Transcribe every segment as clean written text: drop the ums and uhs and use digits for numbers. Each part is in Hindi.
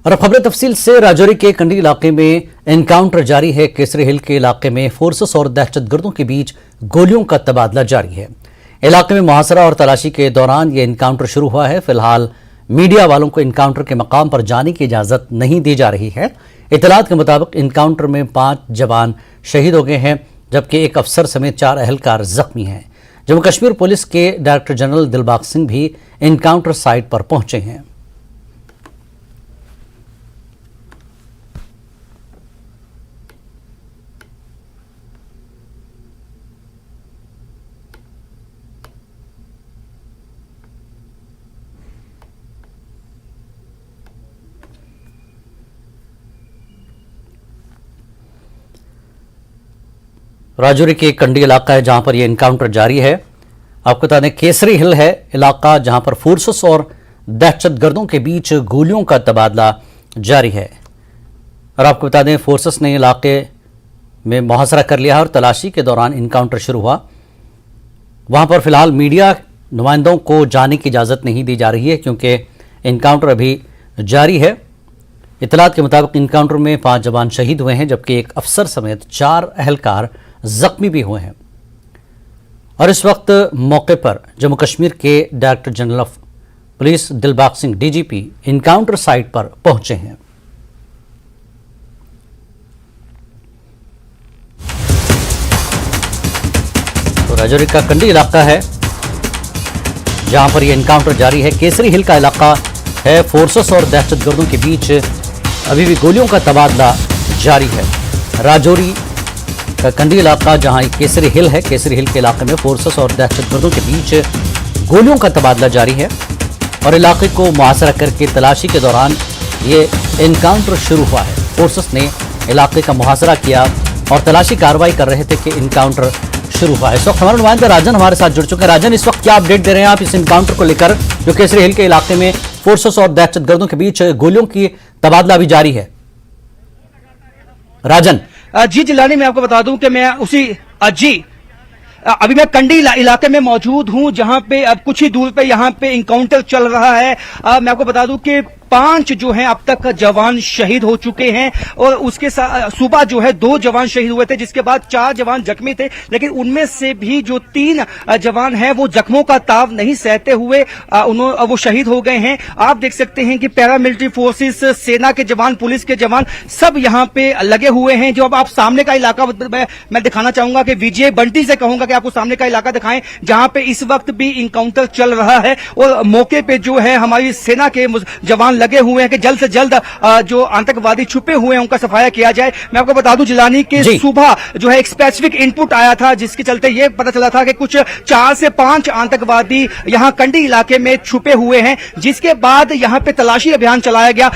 और खबर तफसील से राजौरी के कंडी इलाके में एनकाउंटर जारी है। केसरी हिल के इलाके में फोर्सेस और दहशतगर्दों के बीच गोलियों का तबादला जारी है। इलाके में मुहासरा और तलाशी के दौरान यह एनकाउंटर शुरू हुआ है। फिलहाल मीडिया वालों को एनकाउंटर के मकाम पर जाने की इजाजत नहीं दी जा रही है। इतलात के मुताबिक एनकाउंटर में 5 जवान शहीद हो गए हैं, जबकि एक अफसर समेत 4 अहलकार जख्मी हैं। जम्मू कश्मीर पुलिस के डायरेक्टर जनरल दिलबाग सिंह भी एनकाउंटर साइट पर पहुंचे हैं। राजौरी के कंडी इलाका है जहां पर यह एनकाउंटर जारी है। आपको बता दें केसरी हिल है इलाका जहां पर फोर्सेस और दहशतगर्दों के बीच गोलियों का तबादला जारी है। और आपको बता दें फोर्सेस ने इलाके में मुहासरा कर लिया और तलाशी के दौरान एनकाउंटर शुरू हुआ। वहां पर फिलहाल मीडिया नुमाइंदों को जाने की इजाज़त नहीं दी जा रही है क्योंकि एनकाउंटर अभी जारी है। इतलात के मुताबिक एनकाउंटर में 5 जवान शहीद हुए हैं, जबकि एक अफसर समेत 4 अहलकार जख्मी भी हुए हैं। और इस वक्त मौके पर जम्मू कश्मीर के director general of police Dilbagh Singh DGP encounter site पर पहुंचे हैं। तो राजौरी का कंडी इलाका है जहां पर यह एनकाउंटर जारी है। केसरी हिल का इलाका है। फोर्सेस और दहशतगर्दों के बीच अभी भी गोलियों का तबादला जारी है। राजौरी का कंडी इलाका जहां केसरी हिल है, केसरी हिल के इलाके में फोर्सेस और दहशतगर्दों के बीच गोलियों का तबादला जारी है। और इलाके को मुहासरा करके तलाशी के दौरान ये एनकाउंटर शुरू हुआ है। फोर्सेस ने इलाके का मुहासरा किया और तलाशी कार्रवाई कर रहे थे कि एनकाउंटर शुरू हुआ है। इस वक्त हमारे नुमाइंदे राजन हमारे साथ जुड़ चुके हैं। राजन, इस वक्त क्या अपडेट दे रहे हैं आप इस एनकाउंटर को लेकर जो केसरी हिल के इलाके में फोर्सेस और दहशतगर्दों के बीच गोलियों की तबादला भी जारी है? राजन जी जिलानी, मैं आपको बता दूं कि मैं अभी मैं कंडी इलाके में मौजूद हूं जहां पे अब कुछ ही दूर पे यहां पे इनकाउंटर चल रहा है। मैं आपको बता दूं कि 5 जो हैं अब तक जवान शहीद हो चुके हैं और उसके साथ सुबह जो है 2 जवान शहीद हुए थे, जिसके बाद 4 जवान जख्मी थे। लेकिन उनमें से भी जो 3 जवान हैं वो जख्मों का ताव नहीं सहते हुए वो शहीद हो गए हैं। आप देख सकते हैं कि पैरामिलिट्री फोर्सेस, सेना के जवान, पुलिस के जवान सब यहाँ पे लगे हुए हैं। जो अब आप सामने का इलाका मैं दिखाना चाहूंगा कि विजय बंटी से कहूंगा कि आपको सामने का इलाका दिखाएं जहां पे इस वक्त भी इनकाउंटर चल रहा है और मौके पे जो है हमारी सेना के जवान लगे हुए हैं कि जल्द से जल्द जो आतंकवादी छुपे हुए हैं उनका सफाया किया जाए। मैं आपको बता दूं जिलानी के सुबह जो है एक स्पेसिफिक इनपुट आया था जिसके चलते ये पता चला था कि कुछ 4 से 5 आतंकवादी यहां कंडी इलाके में छुपे हुए हैं, जिसके बाद यहां पे तलाशी अभियान चलाया गया।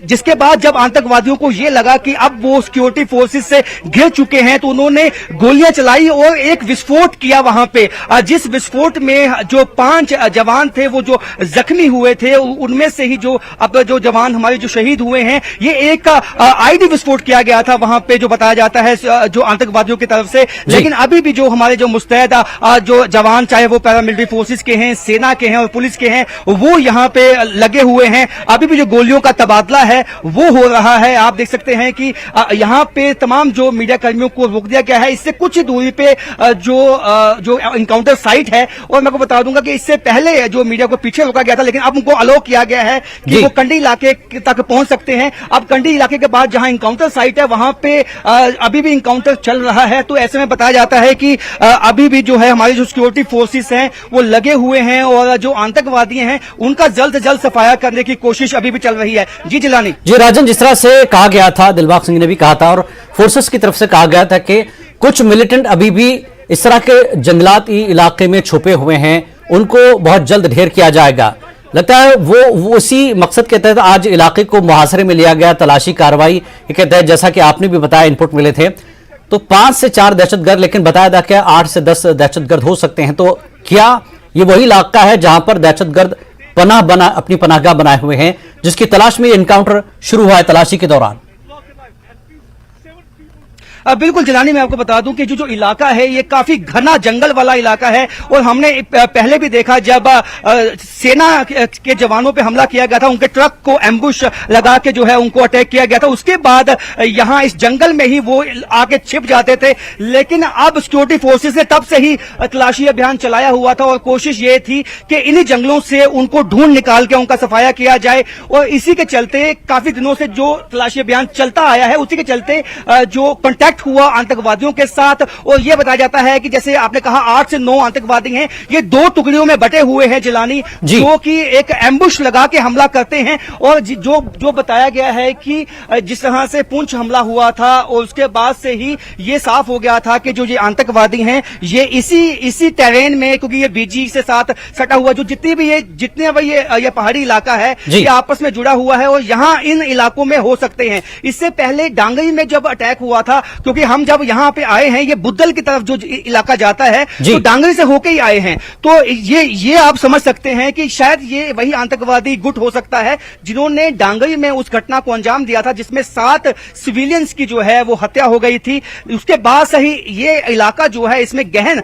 जिसके बाद जब आतंकवादियों को ये लगा कि अब वो सिक्योरिटी फोर्सेस से घिर चुके हैं तो उन्होंने गोलियां चलाई और एक विस्फोट किया वहां पे। जिस विस्फोट में जो 5 जवान थे वो जो जख्मी हुए थे उनमें से ही अब जो जवान हमारे जो शहीद हुए हैं, ये एक आईडी विस्फोट किया गया था वहां पे जो बताया जाता है जो आतंकवादियों की तरफ से। लेकिन अभी भी जो हमारे जो मुस्तैद जो जवान, चाहे वो पैरामिलिट्री फोर्सेस के हैं, सेना के हैं और पुलिस के हैं, वो यहाँ पे लगे हुए हैं। अभी भी जो गोलियों का तबादला है वो हो रहा है। आप देख सकते हैं कि यहाँ पे तमाम जो मीडिया कर्मियों को रोक दिया गया है। इससे कुछ दूरी पे जो इनकाउंटर साइट है, और मैं आपको बता दूंगा कि इससे पहले जो मीडिया को पीछे रोका गया था, लेकिन अब उनको अलाउ किया गया है कि वो कंडी इलाके तक पहुंच सकते हैं। अब कंडी इलाके के बाद जहां इनकाउंटर साइट है वहां पे अभी भी इनकाउंटर चल रहा है। तो ऐसे में बताया जाता है कि अभी भी जो है हमारी जो सिक्योरिटी फोर्सेस हैं वो लगे हुए हैं और जो आतंकवादी हैं उनका जल्द से जल्द सफाया करने की कोशिश अभी भी चल रही है। जी जिलानी। जी राजन, जिस तरह से कहा गया था, दिलबाग सिंह ने भी कहा था और फोर्सेस की तरफ से कहा गया था कि कुछ मिलिटेंट अभी भी इस तरह के जंगलाती इलाके में छुपे हुए हैं, उनको बहुत जल्द ढेर किया जाएगा। लगता है वो उसी मकसद के तहत आज इलाके को मुहासरे में लिया गया, तलाशी कार्रवाई के तहत, जैसा कि आपने भी बताया इनपुट मिले थे। तो 5 से 4 दहशतगर्द, लेकिन बताया था कि 8 से 10 दहशतगर्द हो सकते हैं। तो क्या ये वही इलाका है जहां पर दहशतगर्द अपनी पनाहगाह बनाए हुए हैं, जिसकी तलाश में एनकाउंटर शुरू हुआ है तलाशी के दौरान? बिल्कुल जिलानी, मैं आपको बता दूं कि जो इलाका है ये काफी घना जंगल वाला इलाका है और हमने पहले भी देखा जब सेना के जवानों पे हमला किया गया था, उनके ट्रक को एम्बुश लगा के जो है उनको अटैक किया गया था, उसके बाद यहाँ इस जंगल में ही वो आके छिप जाते थे। लेकिन अब सिक्योरिटी फोर्सेस ने तब से ही तलाशी अभियान चलाया हुआ था और कोशिश ये थी कि इन्हीं जंगलों से उनको ढूंढ निकाल के उनका सफाया किया जाए। और इसी के चलते काफी दिनों से जो तलाशी अभियान चलता आया है, उसी के चलते जो कांटेक्ट हुआ आतंकवादियों के साथ, और यह बताया जाता है कि जैसे आपने कहा 8 से 9 आतंकवादी हैं, ये 2 टुकड़ियों में बटे हुए हैं जिलानी, जो कि एक एम्बुश लगा के हमला करते हैं। और जो बताया गया है कि जिस तरह से पुंछ हमला हुआ था और उसके बाद से ही ये साफ हो गया था कि जो ये आतंकवादी हैं ये इसी टेरेन में, क्योंकि ये बीजी से साथ सटा हुआ, जो जितने भी ये पहाड़ी इलाका है ये आपस में जुड़ा हुआ है और यहाँ इन इलाकों में हो सकते हैं। इससे पहले डांगई में जब अटैक हुआ था, क्योंकि हम जब यहाँ पे आए हैं, ये बुद्धल की तरफ जो इलाका जाता है तो डांगई से होके ही आए हैं, तो ये आप समझ सकते हैं कि शायद ये वही आतंकवादी गुट हो सकता है जिन्होंने डांगई में उस घटना को अंजाम दिया था जिसमें 7 सिविलियंस की जो है वो हत्या हो गई थी। उसके बाद से ही ये इलाका जो है इसमें गहन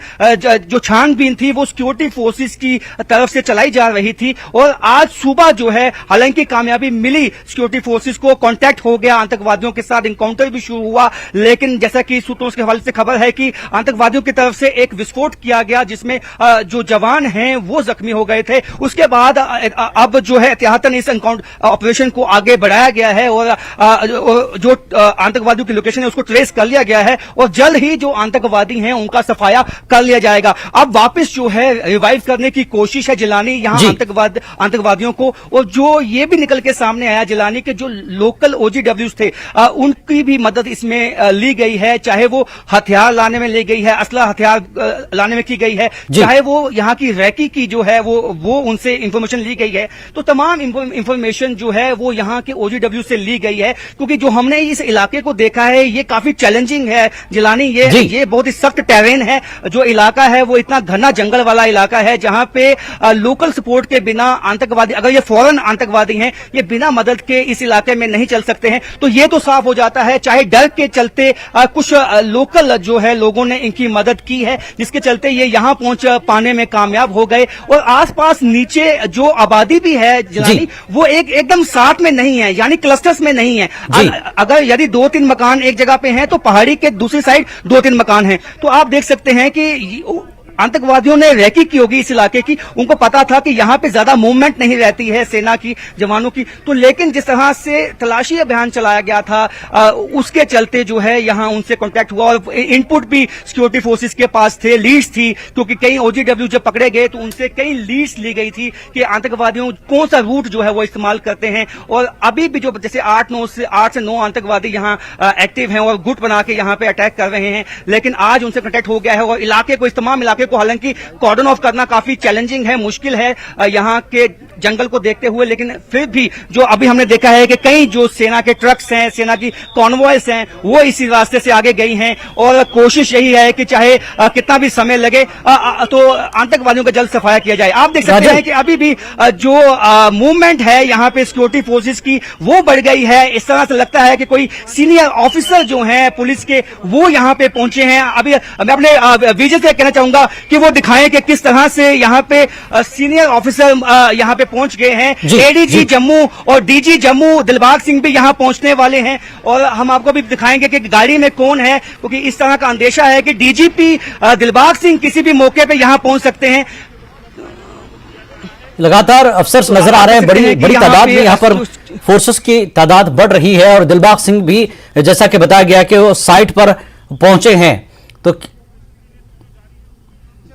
जो छानबीन थी वो सिक्योरिटी फोर्सेस की तरफ से चलाई जा रही थी। और आज सुबह जो है हालांकि कामयाबी मिली, सिक्योरिटी फोर्सेस को कांटेक्ट हो गया, आतंकवादियों के साथ इनकाउंटर भी शुरू हुआ, लेकिन जैसा कि सूत्रों के हवाले से खबर है कि आतंकवादियों की तरफ से एक विस्फोट किया गया जिसमें जो जवान हैं वो जख्मी हो गए थे। उसके बाद अब जो है एहतियातन इस ऑपरेशन को आगे बढ़ाया गया है और जो आतंकवादियों की लोकेशन है उसको ट्रेस कर लिया गया है और जल्द ही जो आतंकवादी हैं उनका सफाया कर लिया जाएगा। अब वापस जो है रिवाइव करने की कोशिश है जिलानी यहाँ आतंकवादियों को, और जो ये भी निकल के सामने आया जिलानी के जो लोकल OGWs थे उनकी भी मदद इसमें ली गई है, चाहे वो हथियार लाने में ली गई है, असला हथियार लाने में की गई है, चाहे वो यहाँ की रैकी की जो है वो उनसे इंफॉर्मेशन ली गई है। तो तमाम इंफॉर्मेशन जो है वो यहाँ के OGW से ली गई है, क्योंकि जो हमने इस इलाके को देखा है ये काफी चैलेंजिंग है जिलानी, ये बहुत ही सख्त टेरेन है। जो इलाका है वो इतना घना जंगल वाला इलाका है जहां पे लोकल सपोर्ट के बिना आतंकवादी, अगर ये फॉरेन आतंकवादी हैं, ये बिना मदद के इस इलाके में नहीं चल सकते हैं। तो ये तो साफ हो जाता है, चाहे डर के चलते कुछ लोकल जो है लोगों ने इनकी मदद की है जिसके चलते ये यहाँ पहुंच पाने में कामयाब हो गए। और आसपास नीचे जो आबादी भी है जिलानी वो एकदम साथ में नहीं है, यानी क्लस्टर्स में नहीं है। अगर यदि 2-3 मकान एक जगह पे हैं तो पहाड़ी के दूसरी साइड 2-3 मकान हैं। तो आप देख सकते हैं कि आतंकवादियों ने रैकी की होगी इस इलाके की, उनको पता था कि यहाँ पे ज्यादा मूवमेंट नहीं रहती है सेना की, जवानों की, तो लेकिन जिस तरह से तलाशी अभियान चलाया गया था उसके चलते जो है यहाँ उनसे कांटेक्ट हुआ और इनपुट भी सिक्योरिटी फोर्सेस के पास थे, लीड्स थी, क्योंकि कई OGW जब पकड़े गए तो उनसे कई लीड्स ली गई थी कि आतंकवादियों कौन सा रूट जो है वो इस्तेमाल करते हैं। और अभी भी जो जैसे 8 से 9 आतंकवादी यहाँ एक्टिव हैं और गुट बना के यहाँ पे अटैक कर रहे हैं, लेकिन आज उनसे कांटेक्ट हो गया है और इलाके को, इस तमाम इलाके को हालांकि कॉर्डन ऑफ करना काफी चैलेंजिंग है, मुश्किल है यहाँ के जंगल को देखते हुए, लेकिन फिर भी जो अभी हमने देखा है कि कई जो सेना के ट्रक्स हैं, सेना की कॉन्वॉयस हैं, वो इसी रास्ते से आगे गई हैं और कोशिश यही है कि चाहे कितना भी समय लगे तो आतंकवादियों का जल्द सफाया किया जाए। आप देख सकते हैं कि अभी भी जो मूवमेंट है यहाँ पे सिक्योरिटी फोर्सेस की वो बढ़ गई है। इस तरह से लगता है कि कोई सीनियर ऑफिसर जो हैं पुलिस के वो यहाँ पे पहुंचे हैं। अभी मैं अपने विजय से कहना चाहूंगा कि वो दिखाएं कि किस तरह से यहाँ पे सीनियर ऑफिसर यहाँ पे पहुंच गए हैं। ADG जम्मू और DG जम्मू दिलबाग सिंह भी यहाँ पहुंचने वाले हैं और हम आपको भी दिखाएंगे कि गाड़ी में कौन है, क्योंकि इस तरह का अंदेशा है कि DGP दिलबाग सिंह किसी भी मौके पे यहाँ पहुंच सकते हैं। लगातार अफसर्स नजर आ रहे हैं, बड़ी तादाद में यहाँ पर फोर्सेस की तादाद बढ़ रही है और दिलबाग सिंह भी जैसा कि बताया गया कि वो साइट पर पहुंचे हैं। तो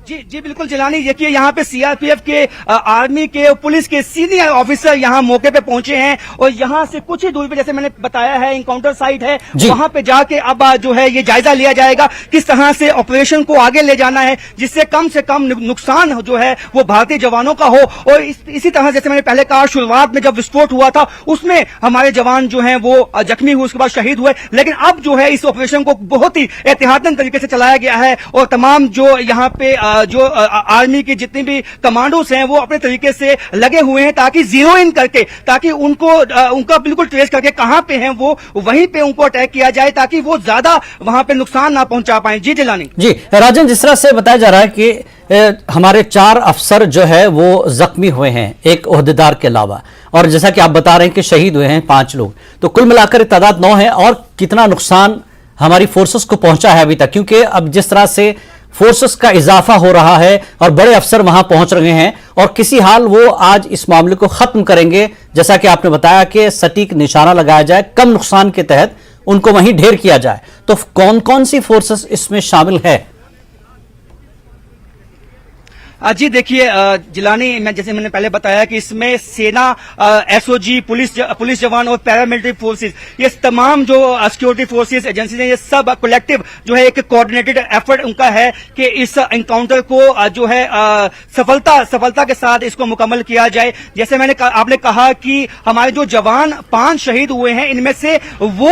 जी बिल्कुल जिलानी, देखिए यहाँ पे CRPF के, आर्मी के, पुलिस के सीनियर ऑफिसर यहाँ मौके पे पहुंचे हैं और यहाँ से कुछ ही दूरी पे, जैसे मैंने बताया है, इनकाउंटर साइट है, वहां पे जाके अब जो है ये जायजा लिया जाएगा किस तरह से ऑपरेशन को आगे ले जाना है जिससे कम से कम नुकसान जो है वो भारतीय जवानों का हो। और इसी तरह जैसे मैंने पहले कहा, शुरुआत में जब विस्फोट हुआ था उसमें हमारे जवान जो है वो जख्मी हुए, उसके बाद शहीद हुए, लेकिन अब जो है इस ऑपरेशन को बहुत ही एहतियातन तरीके से चलाया गया है और तमाम जो यहाँ पे जो आर्मी के जितने भी कमांडोज हैं वो अपने तरीके से लगे हुए हैं ताकि जीरो इन करके, ताकि उनका बिल्कुल ट्रेस करके कहां पे हैं वो वहीं पे उनको अटैक किया जाए ताकि वो ज्यादा वहां पे नुकसान ना पहुंचा पाए। जी जिलानी जी राजन, जिस तरह से बताया जा रहा है कि हमारे 4 अफसर जो है वो जख्मी हुए हैं एक ओहदेदार के अलावा, और जैसा कि आप बता रहे हैं कि शहीद हुए हैं 5 लोग, तो कुल मिलाकर तादाद 9 है। और कितना नुकसान हमारी फोर्सेस को पहुंचा है अभी तक, क्योंकि अब जिस तरह से फोर्सेस का इजाफा हो रहा है और बड़े अफसर वहां पहुंच रहे हैं और किसी हाल वो आज इस मामले को खत्म करेंगे, जैसा कि आपने बताया कि सटीक निशाना लगाया जाए, कम नुकसान के तहत उनको वहीं ढेर किया जाए। तो कौन कौन सी फोर्सेस इसमें शामिल है? जी देखिए जिलानी, जैसे मैंने पहले बताया कि इसमें सेना, एसओजी, पुलिस जवान और पैरामिलिट्री फोर्सेस, ये तमाम जो सिक्योरिटी फोर्सेस एजेंसीज हैं, ये सब कलेक्टिव जो है एक कोऑर्डिनेटेड एफर्ट उनका है कि इस एनकाउंटर को जो है सफलता के साथ इसको मुकम्मल किया जाए। जैसे आपने कहा कि हमारे जो जवान 5 शहीद हुए हैं, इनमें से वो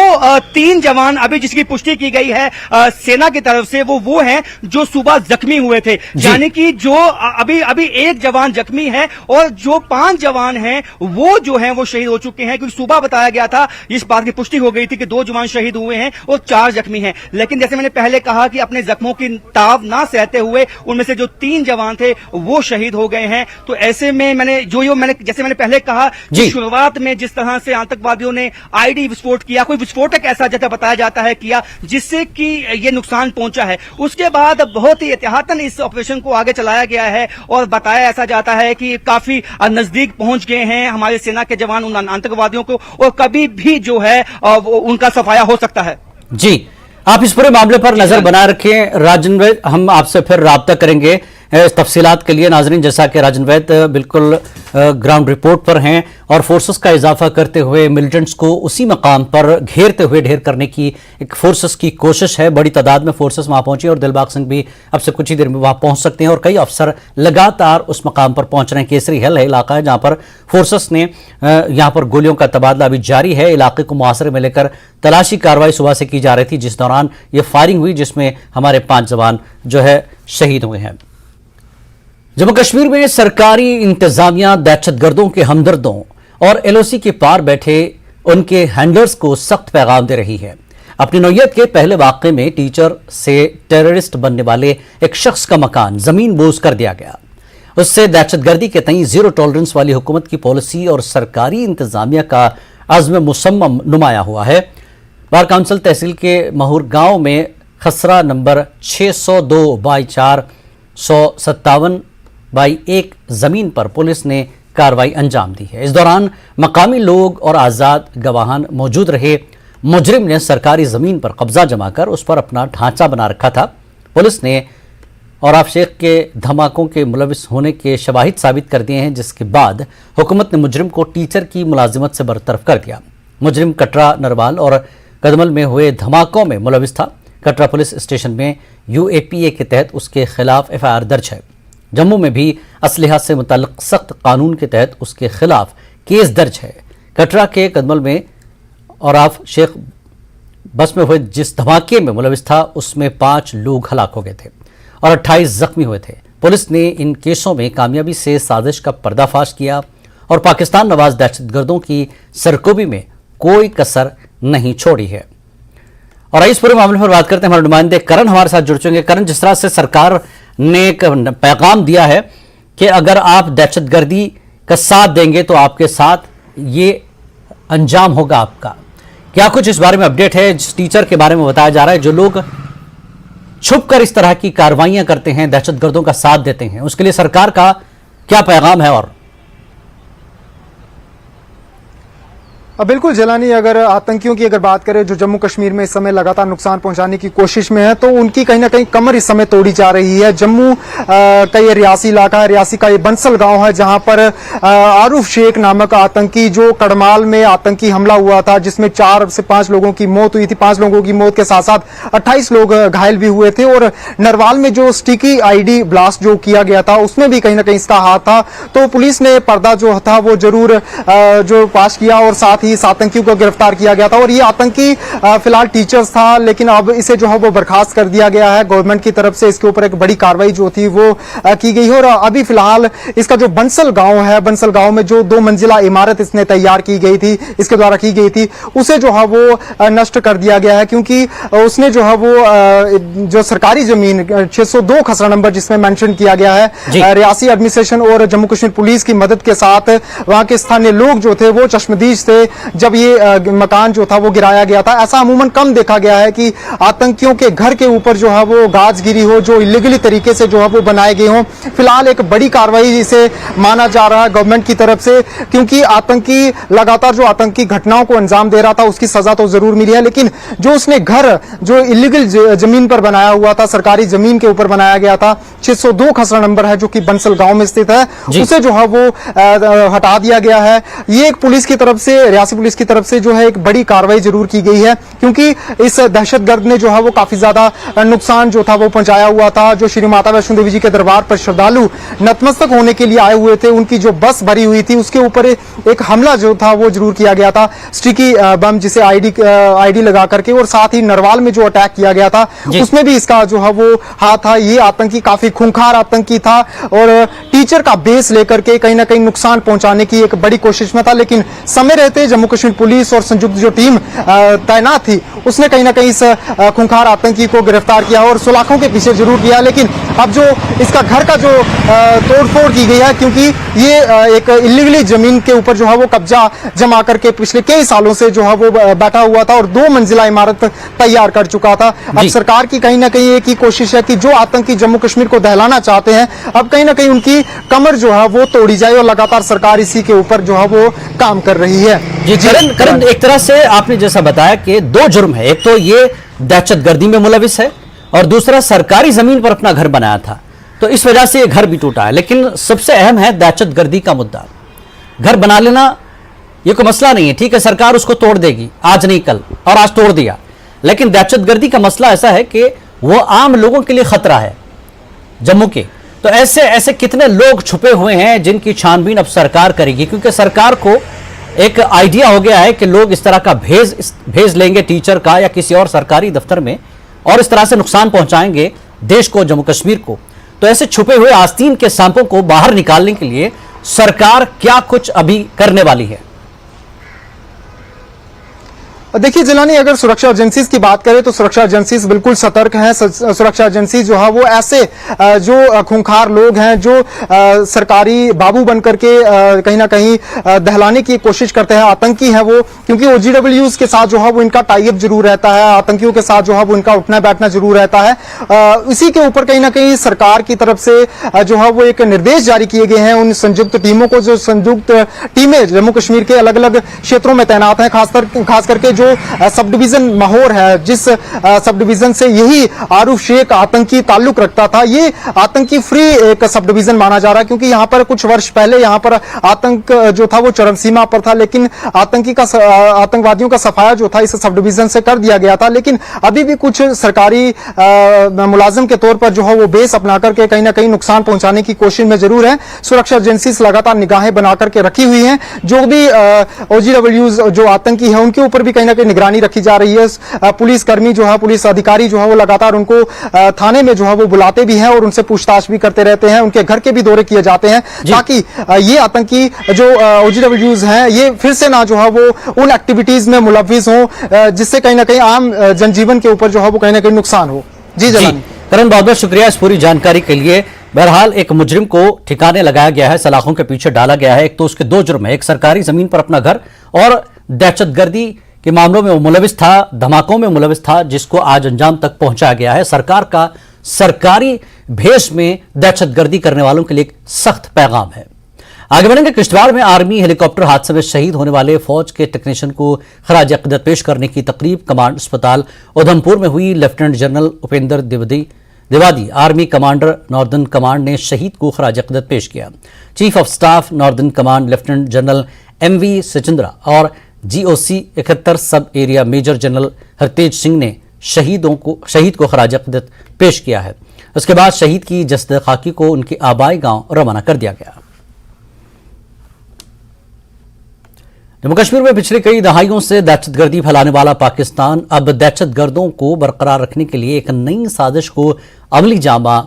3 जवान अभी जिसकी पुष्टि की गई है सेना की तरफ से, वो हैं जो सुबह जख्मी हुए थे, यानी कि जो अभी एक जवान जख्मी है और जो 5 जवान हैं वो जो हैं वो शहीद हो चुके हैं, क्योंकि सुबह बताया गया था, इस बात की पुष्टि हो गई थी कि 2 जवान शहीद हुए हैं और 4 जख्मी हैं। लेकिन जैसे मैंने पहले कहा कि अपने जख्मों की ताव ना सहते हुए उनमें से जो 3 जवान थे वो शहीद हो गए हैं। तो ऐसे में जैसे मैंने पहले कहा कि शुरुआत में जिस तरह से आतंकवादियों ने आईडी विस्फोट किया, कोई विस्फोटक ऐसा जैसा बताया जाता है किया जिससे कि ये नुकसान पहुंचा है, उसके बाद बहुत ही एहतियातन इस ऑपरेशन को आगे चलाया गया है और बताया ऐसा जाता है कि काफी नजदीक पहुंच गए हैं हमारे सेना के जवान उन आतंकवादियों को, और कभी भी जो है उनका सफाया हो सकता है। जी, आप इस पूरे मामले पर नजर बनाए रखें राजन वैद, हम आपसे फिर राब्ता करेंगे तफसीलात के लिए। नाजरीन, जैसा कि राजन वैद बिल्कुल ग्राउंड रिपोर्ट पर हैं और फोर्सेस का इजाफा करते हुए मिलिटेंट्स को उसी मकाम पर घेरते हुए ढेर करने की एक फोर्सेस की कोशिश है। बड़ी तादाद में फोर्सेस वहां पहुंची और दिलबाग सिंह भी अब से कुछ ही देर में वहां पहुंच सकते हैं और कई अफसर लगातार उस मकाम पर पहुंच रहे हैं। केसरी हिल है इलाका है जहां पर फोर्सेस ने यहां पर गोलियों का तबादला अभी जारी है। इलाके को मुहासरे में लेकर तलाशी कार्रवाई सुबह से की जा रही थी, जिस दौरान यह फायरिंग हुई जिसमें हमारे 5 जवान जो है शहीद हुए हैं। जम्मू कश्मीर में सरकारी इंतजामिया दहशतगर्दों के हमदर्दों और एलओसी के पार बैठे उनके हैंडलर्स को सख्त पैगाम दे रही है। अपनी नौयत के पहले वाक़े में टीचर से टेररिस्ट बनने वाले एक शख्स का मकान जमीन बोझ कर दिया गया। उससे दहशतगर्दी के तई जीरो टॉलरेंस वाली हुकूमत की पॉलिसी और सरकारी इंतजामिया का अज़्म मुसम्मम नुमाया हुआ है। बार काउंसिल तहसील के महूर गांव में खसरा नंबर 602/457/1 जमीन पर पुलिस ने कार्रवाई अंजाम दी है। इस दौरान मकामी लोग और आज़ाद गवाहान मौजूद रहे। मुजरिम ने सरकारी जमीन पर कब्जा जमाकर उस पर अपना ढांचा बना रखा था। पुलिस ने और आप शेख के धमाकों के मुलविस होने के शवाहिद साबित कर दिए हैं, जिसके बाद हुकूमत ने मुजरिम को टीचर की मुलाजिमत से बरतरफ कर दिया। मुजरिम कटरा, नरवाल और कदमल में हुए धमाकों में मुलविस था। कटरा पुलिस स्टेशन में UAPA के तहत उसके खिलाफ FIR दर्ज है। जम्मू में भी असलहा से मुतल्लिक सख्त कानून के तहत उसके खिलाफ केस दर्ज है। कटरा के कदमल में और आप शेख बस में हुए जिस धमाके में मुलविस था उसमें 5 लोग हलाक हो गए थे और 28 जख्मी हुए थे। पुलिस ने इन केसों में कामयाबी से साजिश का पर्दाफाश किया और पाकिस्तान नवाज दहशतगर्दों की सरकोबी में कोई कसर नहीं छोड़ी है। और इस पूरे मामले पर बात करते हैं, हमारे नुमाइंदे करण हमारे साथ जुड़ चुके हैं। करण, जिस तरह से सरकार ने एक पैगाम दिया है कि अगर आप दहशतगर्दी का साथ देंगे तो आपके साथ ये अंजाम होगा आपका, क्या कुछ इस बारे में अपडेट है? जिस टीचर के बारे में बताया जा रहा है, जो लोग छुपकर इस तरह की कार्रवाइयां करते हैं, दहशतगर्दों का साथ देते हैं, उसके लिए सरकार का क्या पैगाम है? और बिल्कुल जलानी, अगर आतंकियों की अगर बात करें जो जम्मू कश्मीर में इस समय लगातार नुकसान पहुंचाने की कोशिश में है, तो उनकी कहीं ना कहीं कमर इस समय तोड़ी जा रही है। जम्मू का ये रियासी इलाका है, रियासी का ये बंसल गांव है, जहां पर आरूफ शेख नामक आतंकी, जो कड़माल में आतंकी हमला हुआ था जिसमें 4 से 5 लोगों की मौत हुई थी। 5 लोगों की मौत के साथ साथ 28 लोग घायल भी हुए थे। और नरवाल में जो स्टिकी ID ब्लास्ट जो किया गया था उसमें भी कहीं ना कहीं इसका हाथ था। तो पुलिस ने पर्दा जो था वो जरूर जो पास किया और साथ ही थी, इस आतंकी को गिरफ्तार किया गया था और ये आतंकी फिलहाल टीचर्स था, लेकिन अब इसे जो है वो बर्खास्त कर दिया गया है गवर्नमेंट की तरफ से। इसके ऊपर एक बड़ी कार्रवाई जो थी वो की गई है और अभी फिलहाल इसका जो बंसल गांव है, बंसल गांव में जो 2 मंजिला इमारत इसने तैयार की गई थी, इसके द्वारा की गई थी, उसे जो है वो नष्ट कर दिया गया है, क्योंकि उसने जो है वो जो सरकारी जमीन 602 खसरा नंबर जिसमें मेंशन किया गया है, रियासी एडमिनिस्ट्रेशन और जम्मू कश्मीर पुलिस की मदद के साथ वहां के स्थानीय लोग जो थे वो चश्मदीश थे जब ये मकान जो था वो गिराया गया था। ऐसा अमूमन कम देखा गया है कि आतंकियों के घर के ऊपर जो है वो गाज गिरी हो, जो इलीगली तरीके से जो है वो बनाए गए हों। फिलहाल एक बड़ी कार्रवाई इसे माना जा रहा है गवर्नमेंट की तरफ से, क्योंकि आतंकी लगातार जो आतंकी घटनाओं को अंजाम दे रहा था उसकी सजा तो जरूर मिली है, लेकिन जो उसने घर जो इलीगल जमीन पर बनाया हुआ था, सरकारी जमीन के ऊपर बनाया गया था, 602 खसरा नंबर है जो कि बंसल गांव में स्थित है, उसे जो है वो हटा दिया गया है। ये एक पुलिस की तरफ से, रियासी पुलिस की तरफ से जो है एक बड़ी कार्रवाई जरूर की गई है, क्योंकि इस दहशतगर्द ने जो है वो काफी ज्यादा नुकसान जो था वो पहुंचाया हुआ था। जो श्री माता वैष्णो देवी जी के दरबार पर श्रद्धालु नतमस्तक होने के लिए आए हुए थे, उनकी जो बस भरी हुई थी उसके ऊपर एक हमला जो था वो जरूर किया गया था, स्टिकी बम जिसे आईडी लगा करके, और साथ ही नरवाल में जो अटैक किया गया था उसमें भी इसका जो है वो हाथ था। ये आतंकी काफी खूंखार आतंकी था और टीचर का बेस लेकर के कहीं ना कहीं नुकसान पहुंचाने की एक बड़ी कोशिश में था, लेकिन समय रहते जम्मू कश्मीर पुलिस और संयुक्त जो टीम तैनात थी उसने कहीं ना कहीं इस खूंखार आतंकी को गिरफ्तार किया और सुलाखों के पीछे जरूर किया। लेकिन अब जो इसका घर का जो तोड़फोड़ की गई है, क्योंकि ये एक इलीगली जमीन के ऊपर जो है वो कब्जा जमा करके पिछले कई सालों से जो है वो बैठा हुआ था और 2 मंजिला इमारत तैयार कर चुका था। अब सरकार की कहीं ना कहीं एक ही कोशिश है कि जो आतंकी जम्मू कश्मीर को दहलाना चाहते हैं, अब कहीं ना कहीं उनकी कमर जो है वो तोड़ी जाए और लगातार सरकार इसी के ऊपर जो है वो काम कर रही है। जी करण, एक तरह से आपने जैसा बताया कि 2 जुर्म है, एक तो ये दहशतगर्दी में मुलविस है और दूसरा सरकारी जमीन पर अपना घर बनाया था, तो इस वजह से ये घर भी टूटा है। लेकिन सबसे अहम है दहशतगर्दी का मुद्दा। घर बना लेना ये कोई मसला नहीं है, ठीक है, सरकार उसको तोड़ देगी आज नहीं कल, और आज तोड़ दिया, लेकिन दहशतगर्दी का मसला ऐसा है कि वो आम लोगों के लिए खतरा है जम्मू के। तो ऐसे ऐसे कितने लोग छुपे हुए हैं जिनकी छानबीन अब सरकार करेगी, क्योंकि सरकार को एक आइडिया हो गया है कि लोग इस तरह का भेज लेंगे टीचर का या किसी और सरकारी दफ्तर में, और इस तरह से नुकसान पहुंचाएंगे देश को, जम्मू कश्मीर को। तो ऐसे छुपे हुए आस्तीन के सांपों को बाहर निकालने के लिए सरकार क्या कुछ अभी करने वाली है? देखिए जिलानी, अगर सुरक्षा एजेंसीज की बात करें तो सुरक्षा एजेंसीज बिल्कुल सतर्क हैं। सुरक्षा एजेंसी जो है वो ऐसे जो खूंखार लोग हैं, जो सरकारी बाबू बनकर के कहीं ना कहीं दहलाने की कोशिश करते हैं, आतंकी हैं वो, क्योंकि OGWs के साथ जो है वो इनका टाई अप जरूर रहता है, आतंकियों के साथ जो है वो इनका उठना बैठना जरूर रहता है। इसी के ऊपर कहीं ना कहीं सरकार की तरफ से जो है वो एक निर्देश जारी किए गए हैं उन संयुक्त टीमों को, जो संयुक्त टीमें जम्मू कश्मीर के अलग अलग क्षेत्रों में तैनात हैं, खास करके जो सब डिवीजन माहौर है, जिस सब डिवीजन से यही आरूफ शेख आतंकी ताल्लुक रखता था, ये आतंकी फ्री एक सब डिवीजन माना जा रहा है, क्योंकि यहां पर कुछ वर्ष पहले यहां पर आतंक जो था वो चरम सीमा पर था, लेकिन आतंकवादियों का सफाया जो था इस सब डिवीजन से कर दिया गया था। लेकिन अभी भी कुछ सरकारी मुलाजिम के तौर पर जो है वो बेस अपना करके कहीं ना कहीं नुकसान पहुंचाने की कोशिश में जरूर है। सुरक्षा एजेंसी लगातार निगाहें बना करके रखी हुई हैं, जो भी OGWs जो आतंकी है उनके ऊपर भी कहीं ना कहीं निगरानी रखी जा रही है। पुलिस कर्मी जो है, पुलिस अधिकारी जो है वो लगातार उनको थाने में जो है वो बुलाते भी हैं और उनसे पूछताछ भी करते रहते हैं, उनके घर के भी दौरे किए जाते हैं, ताकि ये आतंकी जो OGWs हैं ये फिर से ना जो है वो उन एक्टिविटीज में मुलविस हो जिससे कहीं ना कहीं आम जनजीवन के ऊपर जो है वो कहीं ना कहीं नुकसान हो। जी जलानी। करण, बहुत बहुत शुक्रिया इस पूरी जानकारी के लिए। बहरहाल एक मुजरिम को ठिकाने लगाया गया है, सलाखों के पीछे डाला गया है। एक तो उसके 2 जुर्म है, एक सरकारी जमीन पर अपना घर और दहशतगर्दी के मामलों में वो मुलविस था, धमाकों में मुलविस था, जिसको आज अंजाम तक पहुंचाया गया है। सरकार का सरकारी भेष में दहशतगर्दी करने वालों के लिए एक सख्त पैगाम है। आगे बढ़ेंगे। किश्तवाड़ में आर्मी हेलीकॉप्टर हादसे में शहीद होने वाले फौज के टेक्नीशियन को खराज अकीदत पेश करने की तकरीब कमांड अस्पताल उधमपुर में हुई। Lieutenant general Upendra Dwivedi army commander northern command ने शहीद को खराज अकीदत पेश किया। Chief of staff northern command lieutenant general MV सचिंद्रा और GOC 71 सब एरिया मेजर जनरल हरतेज सिंह ने शहीद को खराज अकीदत पेश किया है। उसके बाद शहीद की जसद खाकी को उनके आबाई गांव रवाना कर दिया गया। जम्मू कश्मीर में पिछले कई दहाइयों से दहशतगर्दी फैलाने वाला पाकिस्तान अब दहशतगर्दों को बरकरार रखने के लिए एक नई साजिश को अमली जामा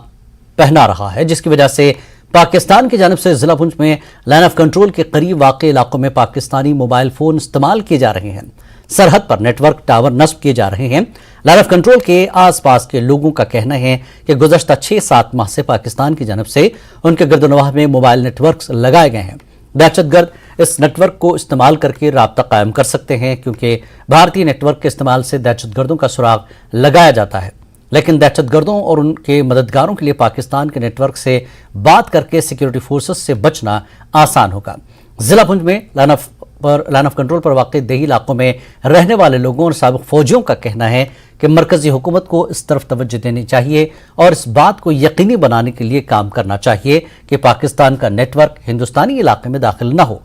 पहना रहा है, जिसकी वजह से पाकिस्तान की जानिब से जिला पुंछ में लाइन ऑफ कंट्रोल के करीब वाक़ इलाकों में पाकिस्तानी मोबाइल फोन इस्तेमाल किए जा रहे हैं। सरहद पर नेटवर्क टावर नस्ब किए जा रहे हैं। लाइन ऑफ कंट्रोल के आसपास के लोगों का कहना है कि गुज़श्ता 6-7 माह से पाकिस्तान की जानिब से उनके गिरदोनवाह में मोबाइल नेटवर्क लगाए गए हैं। दहशतगर्द इस नेटवर्क को इस्तेमाल करके राब्ता कायम कर सकते हैं, क्योंकि भारतीय नेटवर्क के इस्तेमाल से दहशतगर्दों का सुराग लगाया जाता है। लेकिन दहशतगर्दों और उनके मददगारों के लिए पाकिस्तान के नेटवर्क से बात करके सिक्योरिटी फोर्सेस से बचना आसान होगा। जिला पुंछ में लाइन ऑफ कंट्रोल पर वाक़ देही इलाकों में रहने वाले लोगों और साबिक़ फौजियों का कहना है कि मरकजी हुकूमत को इस तरफ तवज्जो देनी चाहिए और इस बात को यकीनी बनाने के लिए काम करना चाहिए कि पाकिस्तान का नेटवर्क हिंदुस्तानी इलाके में दाखिल न हो।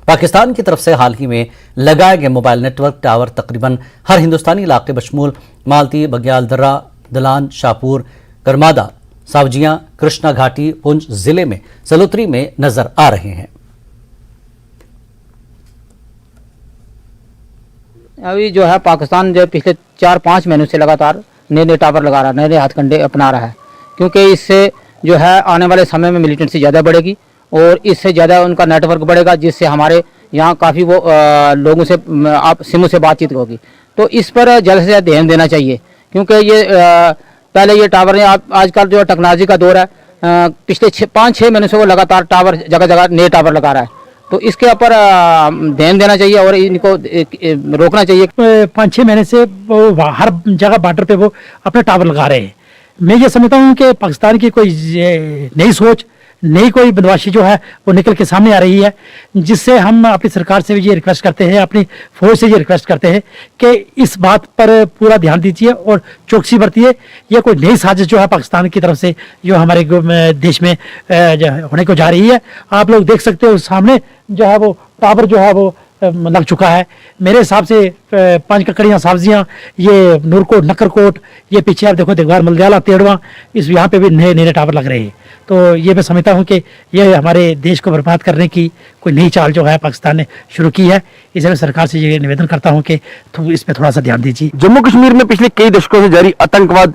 पाकिस्तान की तरफ से हाल ही में लगाए गए मोबाइल नेटवर्क टावर तकरीबन हर हिंदुस्तानी इलाके बशमूल मालती, बग्याल दर्रा, दलान, शाहपुर, करमादा, सावजियां, कृष्णा घाटी, पुंछ जिले में सलोत्री में नजर आ रहे हैं। अभी जो है पाकिस्तान जो पिछले 4-5 महीनों से लगातार नए टावर लगा रहा है, नए हथकंडे अपना रहा है, क्योंकि इससे जो है आने वाले समय में मिलिटेंसी ज़्यादा बढ़ेगी और इससे ज़्यादा उनका नेटवर्क बढ़ेगा, जिससे हमारे यहाँ काफ़ी वो लोगों से सिमों से बातचीत होगी। तो इस पर जल्द से जल्द ध्यान देना चाहिए, क्योंकि ये पहले ये टावर ने आजकल जो टेक्नोलॉजी का दौर है, पिछले 5-6 महीनों से वो लगातार टावर जगह जगह नए टावर लगा रहा है। तो इसके ऊपर ध्यान देना चाहिए और इनको रोकना चाहिए। 5-6 महीने से वो हर जगह बॉर्डर पे वो अपने टावर लगा रहे हैं। मैं ये समझता हूँ कि पाकिस्तान की कोई नई सोच, नई कोई बदमाशी जो है वो निकल के सामने आ रही है, जिससे हम अपनी सरकार से भी ये रिक्वेस्ट करते हैं, अपनी फौज से ये रिक्वेस्ट करते हैं कि इस बात पर पूरा ध्यान दीजिए और चौकसी बरतिए। ये कोई नई साजिश जो है पाकिस्तान की तरफ से जो हमारे देश में होने को जा रही है। आप लोग देख सकते हो सामने जो है वो टावर जो है वो लग चुका है। मेरे हिसाब से 5 ककड़ियाँ, सावजियाँ, ये नूरकोट, नक्करकोट, ये पीछे आप देखो देगवार, मलदयाला, तेड़वा, इस यहाँ पे भी नए टावर लग रहे हैं। तो ये मैं समझता हूँ कि ये हमारे देश को बर्बाद करने की कोई नई चाल जो है पाकिस्तान ने शुरू की है। इसलिए मैं सरकार से ये निवेदन करता हूँ कि इस पर थोड़ा सा ध्यान दीजिए। जम्मू कश्मीर में पिछले कई दशकों से जारी आतंकवाद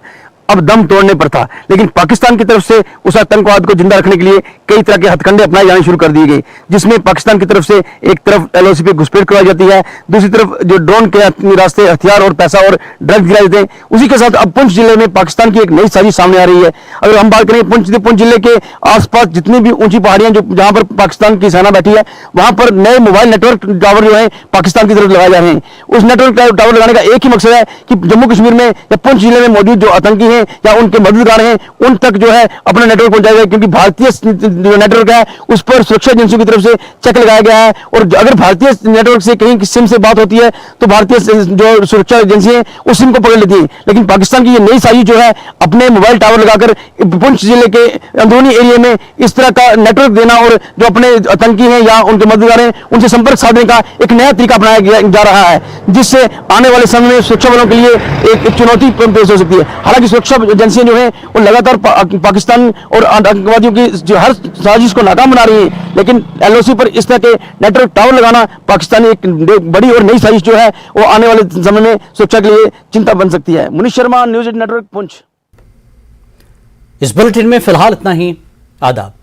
अब दम तोड़ने पर था, लेकिन पाकिस्तान की तरफ से उस आतंकवाद को जिंदा रखने के लिए कई तरह के हथकंडे अपनाए जाने शुरू कर दिए गए, जिसमें पाकिस्तान की तरफ से एक तरफ एलओसी पे घुसपैठ करवाई जाती है, दूसरी तरफ जो ड्रोन के रास्ते हथियार और पैसा और ड्रग्स गिराए जाते हैं। उसी के साथ अब पुंछ जिले में पाकिस्तान की एक नई साजिश सामने आ रही है। अगर हम बात करें पुंछ जिले के आसपास जितनी भी ऊंची पहाड़ियां जहां पर पाकिस्तान की सेना बैठी है, वहां पर नए मोबाइल नेटवर्क टावर जो है पाकिस्तान की तरफ लगाए जा रहे हैं। उस नेटवर्क टावर लगाने का एक ही मकसद है कि जम्मू कश्मीर में या पुंछ जिले में मौजूद जो आतंकी हैं या उनके मददगार हैं उन तक जो है अपना नेटवर्क पहुंचाया जाए, क्योंकि भारतीय जो नेटवर्क है उस पर सुरक्षा एजेंसियों की तरफ से चेक लगाया गया है। और अगर भारतीय नेटवर्क से कहीं सिम से बात होती है तो भारतीय जो सुरक्षा एजेंसी है उस सिम को पकड़ लेती है। लेकिन पाकिस्तान की ये नई साजिश जो है अपने मोबाइल टावर लगाकर पुंछ जिले के अंदरूनी एरिया में इस तरह का नेटवर्क देना और जो अपने आतंकी हैं या उनके मददगार हैं उनसे संपर्क साधने का एक नया तरीका अपनाया जा रहा है, जिससे आने वाले समय में सुरक्षा बलों के लिए एक चुनौती पेश हो सकती है। हालांकि सुरक्षा एजेंसियां जो है वो लगातार पाकिस्तान और आतंकवादियों की जो हर साजिश को नाकाम बना रही है, लेकिन एलओसी पर इस तरह के नेटवर्क टावर लगाना पाकिस्तानी एक बड़ी और नई साजिश जो है वो आने वाले समय में सुरक्षा के लिए चिंता बन सकती है। Munish Sharma, news 8 network, Poonch. इस बुलेटिन में फिलहाल इतना ही। आदाब।